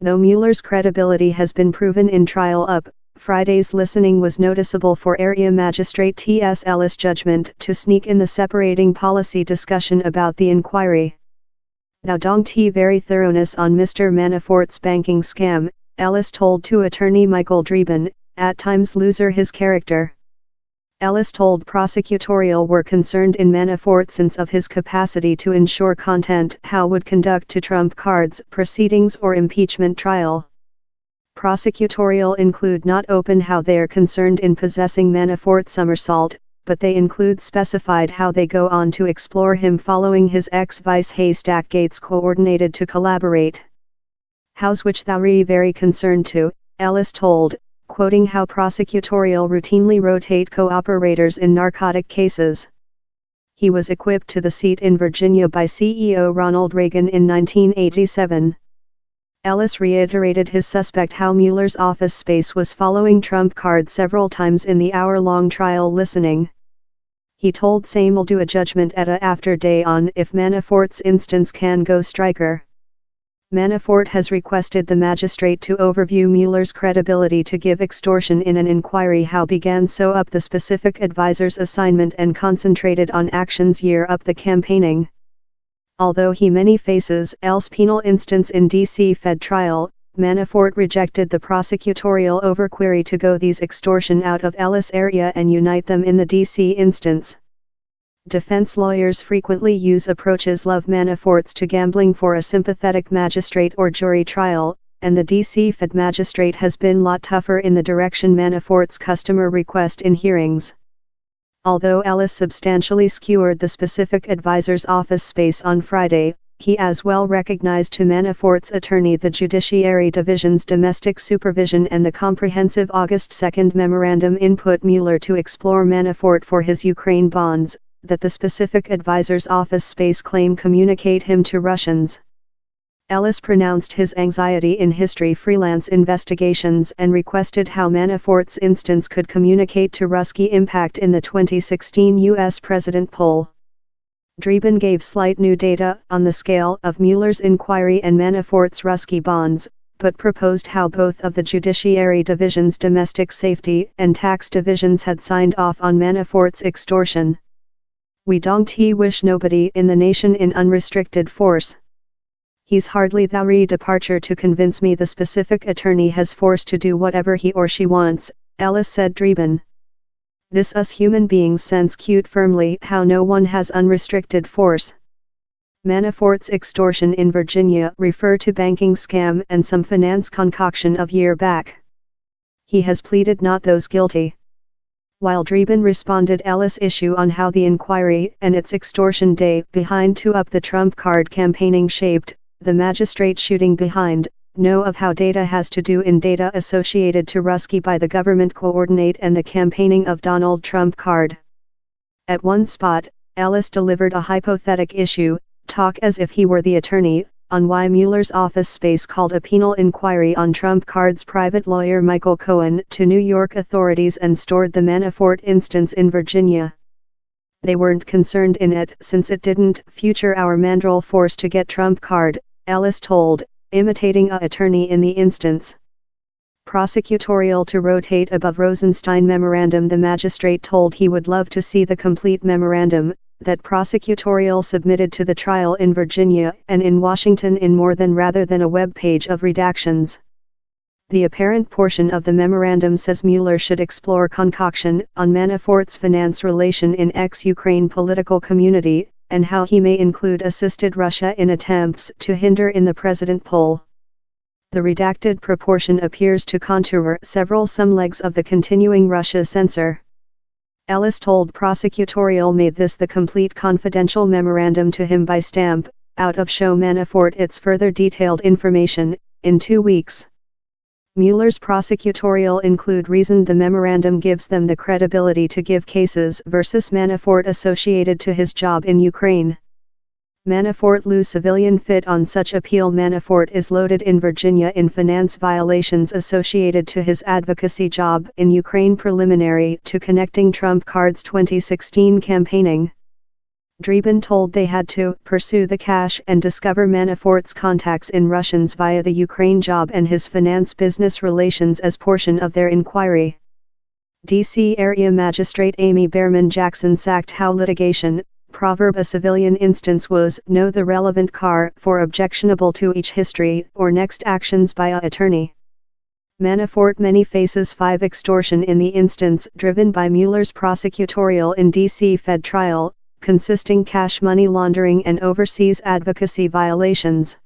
Though Mueller's credibility has been proven in trial up, Friday's listening was noticeable for area magistrate T.S. Ellis' judgment to sneak in the separating policy discussion about the inquiry. Thou don't very thoroughness on Mr. Manafort's banking scam, Ellis told to attorney Michael Dreeben, at times loser his character. Ellis told prosecutorial were concerned in Manafort's sense of his capacity to ensure content how would conduct to trump cards proceedings or impeachment trial. Prosecutorial include not open how they are concerned in possessing Manafort somersault, but they include specified how they go on to explore him following his ex-vice Haystack Gates coordinated to collaborate. House which thou very concerned to, Ellis told, quoting how prosecutorial routinely rotate cooperators in narcotic cases. He was equipped to the seat in Virginia by CEO Ronald Reagan in 1987. Ellis reiterated his suspect how Mueller's office space was following trump card several times in the hour-long trial listening. He told same'll do a judgment at a after day on if Manafort's instance can go striker. Manafort has requested the magistrate to overview Mueller's credibility to give extortion in an inquiry how began so up the specific advisor's assignment and concentrated on actions year up the campaigning. Although he many faces else penal instance in D.C. Fed trial, Manafort rejected the prosecutorial overquery to go these extortion out of Ellis area and unite them in the D.C. instance. Defense lawyers frequently use approaches love Manafort's to gambling for a sympathetic magistrate or jury trial, and the D.C. Fed magistrate has been lot tougher in the direction Manafort's customer request in hearings. Although Ellis substantially skewered the specific advisor's office space on Friday, he as well recognized to Manafort's attorney the Judiciary Division's domestic supervision and the comprehensive August 2 memorandum input Mueller to explore Manafort for his Ukraine bonds, that the specific advisor's office space claim communicate him to Russians. Ellis pronounced his anxiety in history freelance investigations and requested how Manafort's instance could communicate to Ruski impact in the 2016 U.S. President poll. Dreeben gave slight new data on the scale of Mueller's inquiry and Manafort's Ruski bonds, but proposed how both of the Judiciary Division's domestic safety and tax divisions had signed off on Manafort's extortion. We don't wish nobody in the nation in unrestricted force. He's hardly the departure to convince me the specific attorney has force to do whatever he or she wants, Ellis said Dreeben. This us human beings sense cute firmly how no one has unrestricted force. Manafort's extortion in Virginia refer to banking scam and some finance concoction of year back. He has pleaded not those guilty. While Dreeben responded Ellis' issue on how the inquiry and its extortion day behind to up the trump card campaigning shaped, the magistrate shooting behind, know of how data has to do in data associated to Ruski by the government coordinate and the campaigning of Donald Trump card. At one spot, Ellis delivered a hypothetic issue, talk as if he were the attorney, on why Mueller's office space called a penal inquiry on Trump card's private lawyer Michael Cohen to New York authorities and stored the Manafort instance in Virginia. They weren't concerned in it since it didn't future our mandrel force to get Trump card, Ellis told, imitating a attorney in the instance. Prosecutorial to rotate above Rosenstein memorandum. The magistrate told he would love to see the complete memorandum, that prosecutorial submitted to the trial in Virginia and in Washington in more than rather than a web page of redactions. The apparent portion of the memorandum says Mueller should explore concoction on Manafort's finance relation in ex-Ukraine political community, and how he may include assisted Russia in attempts to hinder in the president poll. The redacted proportion appears to contour some legs of the continuing Russia censor. Ellis told prosecutorial made this the complete confidential memorandum to him by stamp, out of show Manafort its further detailed information, in 2 weeks. Mueller's prosecutorial include reasoned the memorandum gives them the credibility to give cases versus Manafort associated to his job in Ukraine. Manafort lose civilian fit on such appeal. Manafort is loaded in Virginia in finance violations associated to his advocacy job in Ukraine preliminary to connecting Trump card's 2016 campaigning. Dreeben told they had to pursue the cash and discover Manafort's contacts in Russians via the Ukraine job and his finance business relations as portion of their inquiry. D.C. Area Magistrate Amy Behrman Jackson sacked how litigation, proverb a civilian instance was know the relevant car for objectionable to each history or next actions by a attorney. Manafort many faces 5 extortion in the instance driven by Mueller's prosecutorial in D.C. Fed trial, consisting cash money laundering and overseas advocacy violations.